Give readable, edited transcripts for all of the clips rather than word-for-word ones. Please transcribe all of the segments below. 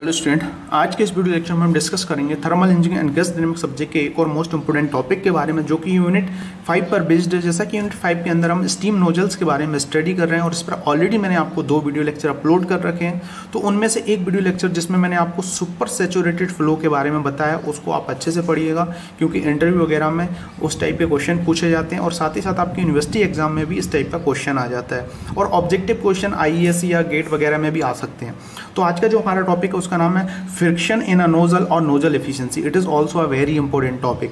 Hello student, आज के इस वीडियो लेक्चर में हम डिस्कस करेंगे thermal engineering and gas dynamics subject के एक और मोस्ट इंपोर्टेंट टॉपिक के बारे में, जो कि यूनिट 5 पर बेस्ड है। जैसा कि यूनिट 5 के अंदर हम स्टीम नोजल्स के बारे में स्टडी कर रहे हैं और इस पर ऑलरेडी मैंने आपको 2 वीडियो लेक्चर अपलोड कर रखे हैं। तो उनमें से एक वीडियो लेक्चर जिसमें मैंने आपको सुपर सैचुरेटेड फ्लो के बारे में बताया, उसको आप अच्छे से पढ़िएगा, क्योंकि इंटरव्यू वगैरह में उस टाइप के क्वेश्चन पूछे जाते हैं और साथ ही साथ आपकी यूनिवर्सिटी एग्जाम में भी इस टाइप का क्वेश्चन आ जाता है और ऑब्जेक्टिव क्वेश्चन IAS या गेट वगैरह में भी आ सकते हैं। तो आज का जो हमारा टॉपिक है उसका नाम है फ्रिक्शन इन अ नोजल और nozzle efficiency. It is also a very important topic.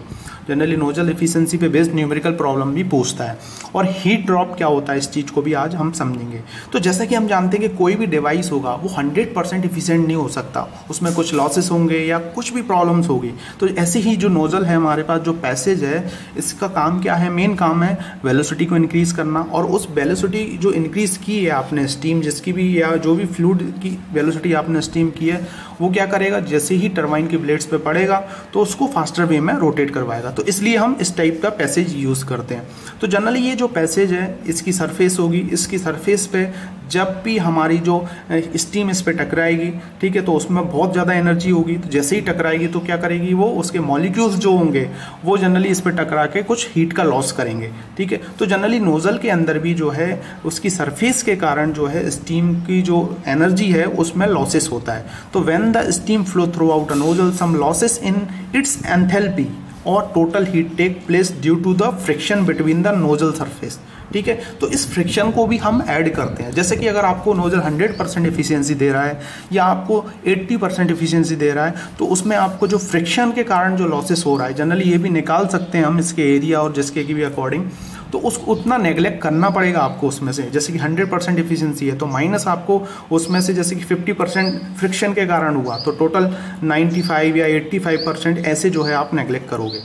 Generally nozzle efficiency पे बेस्ड न्यूमेरिकल प्रॉब्लम भी पूछता है। और हीट ड्रॉप क्या होता है, इस चीज़ को भी आज हम समझेंगे। तो जैसा कि हम जानते हैं कि कोई भी डिवाइस होगा वो 100% एफिशिएंट नहीं हो सकता, उसमें कुछ लॉसेस होंगे या कुछ भी प्रॉब्लम्स होगी। तो ऐसे ही जो नोजल है हमारे पास, जो पैसेज है, इसका काम क्या है? मेन काम है वेलोसिटी को इंक्रीज़ करना। और उस वेलोसिटी जो इंक्रीज़ की है आपने, स्टीम जिसकी भी या जो भी फ्लूइड की वेलोसिटी आपने स्टीम की है, वो क्या करेगा? जैसे ही टरबाइन की ब्लेड्स पे पड़ेगा तो उसको फास्टर वे में रोटेट करवाएगा। तो इसलिए हम इस टाइप का पैसेज यूज़ करते हैं। तो जनरली ये जो पैसेज है, इसकी सरफेस होगी, इसकी सरफेस पे जब भी हमारी जो स्टीम इस पे टकराएगी, ठीक है, तो उसमें बहुत ज़्यादा एनर्जी होगी। तो जैसे ही टकराएगी तो क्या करेगी वो, उसके मॉलिक्यूल्स जो होंगे वो जनरली इस पे टकरा के कुछ हीट का लॉस करेंगे, ठीक है। तो जनरली नोजल के अंदर भी जो है उसकी सरफेस के कारण जो है स्टीम की जो एनर्जी है उसमें लॉसेस होता है। तो when the steam flow through out a nozzle, some losses in its enthalpy और total heat take place due to the friction between the nozzle surface, ठीक है। तो इस फ्रिक्शन को भी हम ऐड करते हैं। जैसे कि अगर आपको नोजल 100% एफिशिएंसी दे रहा है या आपको 80% एफिशिएंसी दे रहा है, तो उसमें आपको जो फ्रिक्शन के कारण जो लॉसेस हो रहा है, जनरली ये भी निकाल सकते हैं हम इसके एरिया और जिसके की भी अकॉर्डिंग, तो उसको उतना नेगलेक्ट करना पड़ेगा आपको उसमें से। जैसे कि 100% एफिशिएंसी है तो माइनस आपको उसमें से, जैसे कि 50% फ्रिक्शन के कारण हुआ, तो टोटल 95 या 85% ऐसे जो है आप नेगलेक्ट करोगे।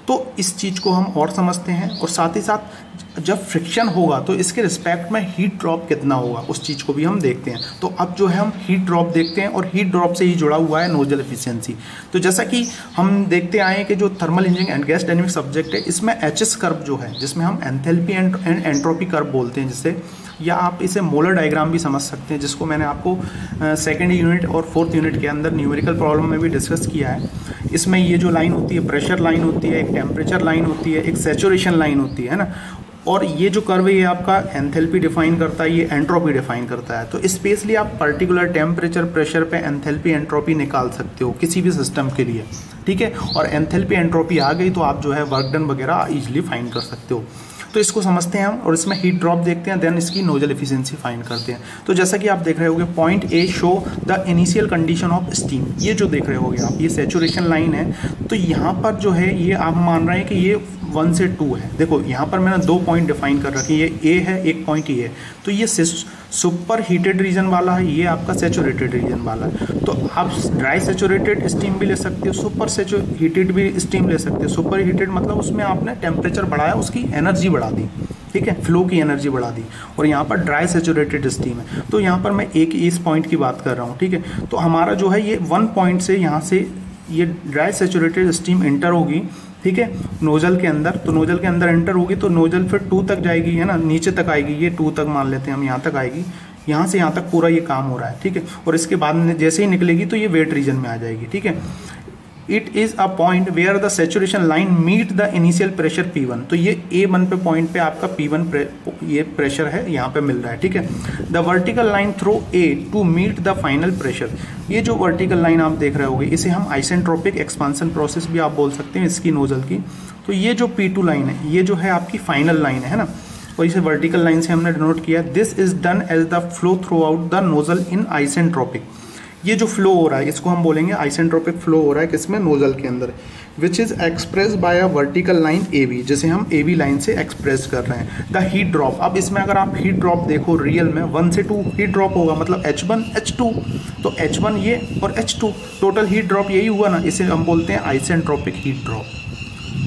तो इस चीज़ को हम और समझते हैं और साथ ही साथ जब फ्रिक्शन होगा तो इसके रिस्पेक्ट में हीट ड्रॉप कितना होगा, उस चीज़ को भी हम देखते हैं। तो अब जो है हम हीट ड्रॉप देखते हैं और हीट ड्रॉप से ही जुड़ा हुआ है नोजल एफिशिएंसी। तो जैसा कि हम देखते आए हैं कि जो thermal engineering and gas dynamics subject है, इसमें HS कर्व जो है, जिसमें हम एंथैल्पी एंड एंट्रोपी कर्व बोलते हैं जिसे, या आप इसे मोलर डायग्राम भी समझ सकते हैं, जिसको मैंने आपको सेकेंड यूनिट और 4th यूनिट के अंदर न्यूमेरिकल प्रॉब्लम में भी डिस्कस किया है। इसमें ये जो लाइन होती है, प्रेशर लाइन होती है, एक टेम्परेचर लाइन होती है, एक सैचुरेशन लाइन होती है ना। और ये जो कर्व है ये आपका एंथैल्पी डिफाइन करता है, ये एंट्रोपी डिफाइन करता है। तो स्पेशली आप पर्टिकुलर टेम्परेचर प्रेशर पे एंथैल्पी एंट्रोपी निकाल सकते हो किसी भी सिस्टम के लिए, ठीक है। और एंथैल्पी एंट्रोपी आ गई तो आप जो है वर्क डन वगैरह ईजिली फाइंड कर सकते हो। तो इसको समझते हैं हम और इसमें हीट ड्रॉप देखते हैं, देन इसकी नोजल एफिशिएंसी फाइंड करते हैं। तो जैसा कि आप देख रहे होगे, point A show the initial condition of steam. ये जो देख रहे होगे आप, ये सैचुरेशन लाइन है। तो यहाँ पर जो है ये आप मान रहे हैं कि ये 1 से 2 है। देखो यहाँ पर मैंने 2 पॉइंट डिफाइन कर रखे हैं, ये A है, एक पॉइंट E है। तो ये सुपर हीटेड रीजन वाला है, ये आपका सैचुरेटेड रीजन वाला है। तो आप ड्राई सैचुरेटेड स्टीम भी ले सकते हो, सुपर हीटेड भी स्टीम ले सकते हो। सुपर हीटेड मतलब उसमें आपने टेम्परेचर बढ़ाया, उसकी एनर्जी बढ़ा दी, ठीक है, फ्लो की एनर्जी बढ़ा दी। और यहाँ पर ड्राई सैचुरेटेड स्टीम है। तो यहाँ पर मैं एक इस पॉइंट की बात कर रहा हूँ, ठीक है। तो हमारा जो है ये 1 पॉइंट से यहाँ से ये ड्राई सैचुरेटेड स्टीम एंटर होगी, ठीक है, नोजल के अंदर। तो नोजल के अंदर एंटर होगी तो नोजल फिर 2 तक जाएगी, है ना, नीचे तक आएगी, ये 2 तक मान लेते हैं हम, यहाँ तक आएगी, यहाँ से यहाँ तक पूरा ये काम हो रहा है, ठीक है। और इसके बाद में जैसे ही निकलेगी तो ये वेट रीजन में आ जाएगी, ठीक है। It is a point where the saturation line meet the initial pressure P1। तो ये A1 पे पॉइंट पे आपका P1 ये प्रेशर है, यहाँ पे मिल रहा है, ठीक है। The vertical line through A to meet the final pressure. ये जो वर्टिकल लाइन आप देख रहे होगे, इसे हम आइसेंट्रोपिक एक्सपांसन प्रोसेस भी आप बोल सकते हैं इसकी नोजल की। तो ये जो P2 लाइन है, ये जो है आपकी फाइनल लाइन है ना, और इसे वर्टिकल लाइन से हमने डिनोट किया। This is done as the flow through out the nozzle in isentropic. ये जो फ्लो हो रहा है इसको हम बोलेंगे आइसेंट्रोपिक फ्लो हो रहा है, किसमें? नोजल के अंदर। Which is express bye a vertical line AB, जिसे हम AB लाइन से एक्सप्रेस कर रहे हैं। द हीट ड्रॉप, अब इसमें अगर आप हीट ड्रॉप देखो रियल में 1 से 2 हीट ड्रॉप होगा, मतलब H1 H2। तो H1 ये और H2 टोटल हीट ड्रॉप यही हुआ ना, इसे हम बोलते हैं आइसेंट्रोपिक हीट ड्रॉप,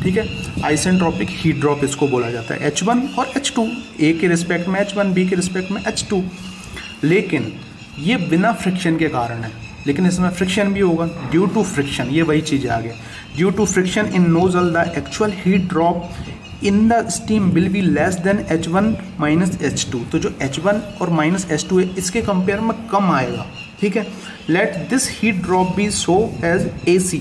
ठीक है। आइसेंट्रोपिक हीट ड्रॉप इसको बोला जाता है, H1 और H2, A के रिस्पेक्ट में H1, B के रिस्पेक्ट में H2। लेकिन ये बिना फ्रिक्शन के कारण है, लेकिन इसमें फ्रिक्शन भी होगा ड्यू टू फ्रिक्शन। ये वही चीज़ है आगे, due to friction in nozzle the actual heat drop in the steam will be less than H1 minus H2। तो जो H1 और माइनस H2 है इसके कंपेयर में कम आएगा, ठीक है। Let this heat drop be show as AC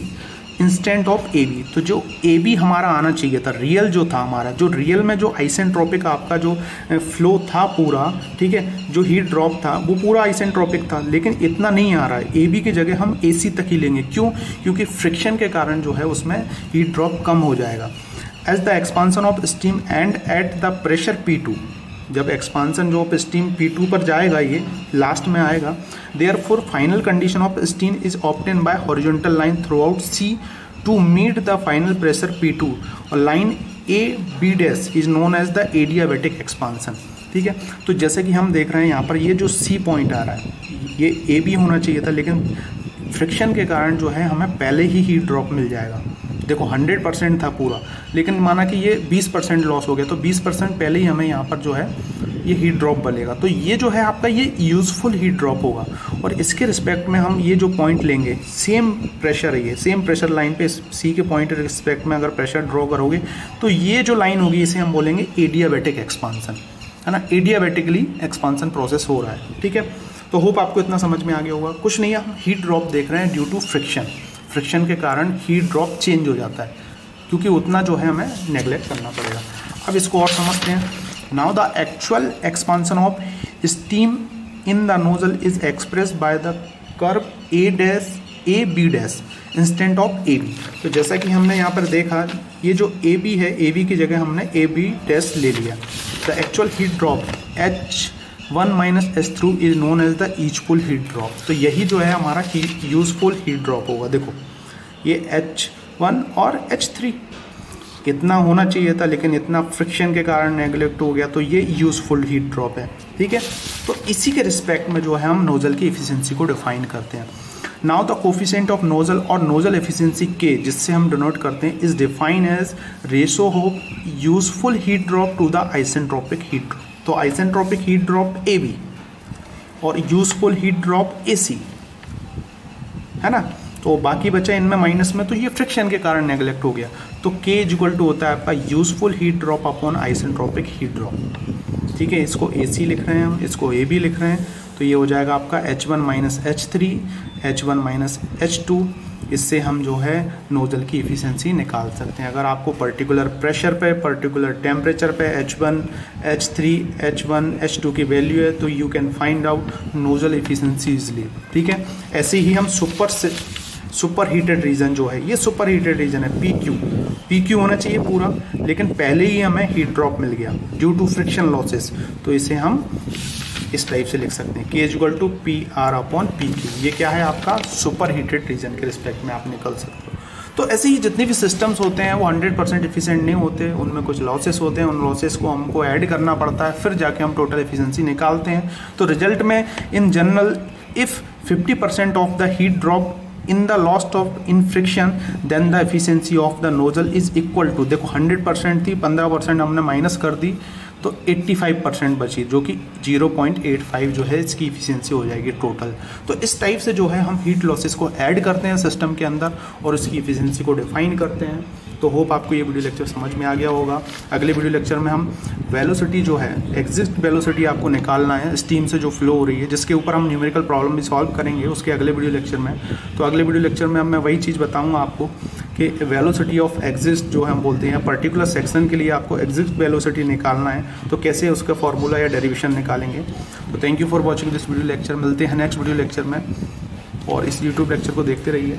instead of AB। तो जो AB हमारा आना चाहिए था, रियल जो था हमारा, जो रियल में जो आइसेंट्रोपिक आपका जो फ्लो था पूरा, ठीक है, जो हीट ड्रॉप था वो पूरा आइसेंट्रोपिक था, लेकिन इतना नहीं आ रहा है। AB की जगह हम AC तक ही लेंगे। क्यों? क्योंकि फ्रिक्शन के कारण जो है उसमें हीट ड्रॉप कम हो जाएगा। As the expansion of steam and at the pressure P2, जब एक्सपांसन जो ऑफ स्टीम P2 पर जाएगा, ये लास्ट में आएगा, therefore final condition of steam is obtain by horizontal line throughout C to meet the final pressure P2 और line AB dash is known as the adiabatic expansion. ठीक है, तो जैसे कि हम देख रहे हैं यहाँ पर ये जो C पॉइंट आ रहा है ये AB होना चाहिए था, लेकिन फ्रिक्शन के कारण जो है हमें पहले ही हीट ड्रॉप मिल जाएगा। देखो 100% था पूरा, लेकिन माना कि ये 20% लॉस हो गया, तो 20% पहले ही हमें यहाँ पर जो है ये हीट ड्रॉप बनेगा। तो ये जो है आपका ये यूज़फुल हीट ड्रॉप होगा। और इसके रिस्पेक्ट में हम ये जो पॉइंट लेंगे, सेम प्रेशर है, ये सेम प्रेशर लाइन पे C के पॉइंट के रिस्पेक्ट में अगर प्रेशर ड्रॉ करोगे तो ये जो लाइन होगी इसे हम बोलेंगे एडियाबैटिक एक्सपांसन, है ना। एडियाबैटिकली एक्सपांसन प्रोसेस हो रहा है। ठीक है, तो होप आपको इतना समझ में आ गया होगा। कुछ नहीं है, हम हीट ड्रॉप देख रहे हैं ड्यू टू फ्रिक्शन। फ्रिक्शन के कारण हीट ड्रॉप चेंज हो जाता है, क्योंकि उतना जो है हमें नेगलेक्ट करना पड़ेगा। अब इसको और समझते हैं। Now the actual expansion of steam in the nozzle is express by the curve AB dash instant of AB। तो जैसा कि हमने यहाँ पर देखा, ये जो AB है, AB की जगह हमने AB डैश ले लिया। The actual heat drop H1 - H3 is known as the useful heat drop. तो यही जो है हमारा यूजफुल हीट ड्रॉप होगा। देखो ये H1 और H3 इतना होना चाहिए था, लेकिन इतना फ्रिक्शन के कारण नेगलेक्ट हो गया, तो ये यूजफुल हीट ड्रॉप है। ठीक है, तो इसी के रिस्पेक्ट में जो है हम नोजल की एफिशिएंसी को डिफाइन करते हैं। Now the coefficient of nozzle और नोजल एफिशिएंसी K, जिससे हम डिनोट करते हैं, is define as ratio of useful heat drop to the isentropic heat drop. तो आइसेंट्रोपिक हीट ड्रॉप AB और यूजफुल हीट ड्रॉप AC, है ना। तो बाकी बचा इनमें माइनस में, तो ये फ्रिक्शन के कारण नेगलेक्ट हो गया। तो K इक्वल टू होता है आपका useful heat drop upon isentropic heat drop. ठीक है, इसको AC लिख रहे हैं हम, इसको AB लिख रहे हैं, तो ये हो जाएगा आपका H1 - H3 H1 - H2। इससे हम जो है नोजल की एफिशिएंसी निकाल सकते हैं। अगर आपको पर्टिकुलर प्रेशर पे, पर्टिकुलर टेम्परेचर पे H1 H3 H1 H2 की वैल्यू है, तो you can find out nozzle efficiency easily. ठीक है, ऐसे ही हम सुपर हीटेड रीजन जो है, ये सुपर हीटेड रीजन है PQ होना चाहिए पूरा, लेकिन पहले ही हमें हीट ड्रॉप मिल गया ड्यू टू फ्रिक्शन लॉसेस, तो इसे हम इस टाइप से लिख सकते हैं, K इक्वल टू PR/PQ। ये क्या है आपका सुपर हीटेड रीजन के रिस्पेक्ट में आप निकल सकते हो। तो ऐसे ही जितने भी सिस्टम्स होते हैं वो 100% एफिशिएंट नहीं होते, उनमें कुछ लॉसेस होते हैं, उन लॉसेस को हमको ऐड करना पड़ता है, फिर जाके हम टोटल एफिशिएंसी निकालते हैं। तो रिजल्ट में in general if 50% of the heat drop in the lost of in friction then the efficiency of the nozzle is equal to, देखो 100% थी, 15% हमने माइनस कर दी, तो 85% बची, जो कि 0.85 जो है इसकी इफिशियंसी हो जाएगी टोटल। तो इस टाइप से जो है हम हीट लॉसेस को ऐड करते हैं सिस्टम के अंदर और उसकी इफिशियंसी को डिफाइन करते हैं। तो होप आपको ये वीडियो लेक्चर समझ में आ गया होगा। अगले वीडियो लेक्चर में हम वेलोसिटी जो है, एग्जिस्ट वेलोसिटी आपको निकालना है स्टीम से जो फ्लो हो रही है, जिसके ऊपर हम न्यूमेरिकल प्रॉब्लम भी सॉल्व करेंगे उसके अगले वीडियो लेक्चर में। तो अगले वीडियो लेक्चर में मैं वही चीज़ बताऊँगा आपको कि वेलोसिटी ऑफ एग्जिस्ट जो हम बोलते हैं, पर्टिकुलर सेक्शन के लिए आपको एग्जिस्ट वेलोसिटी निकालना है, तो कैसे उसका फॉर्मूला या डेरिवेशन निकालेंगे। तो thank you for watching this video lecture. मिलते हैं नेक्स्ट वीडियो लेक्चर में और इस यूट्यूब लेक्चर को देखते रहिए।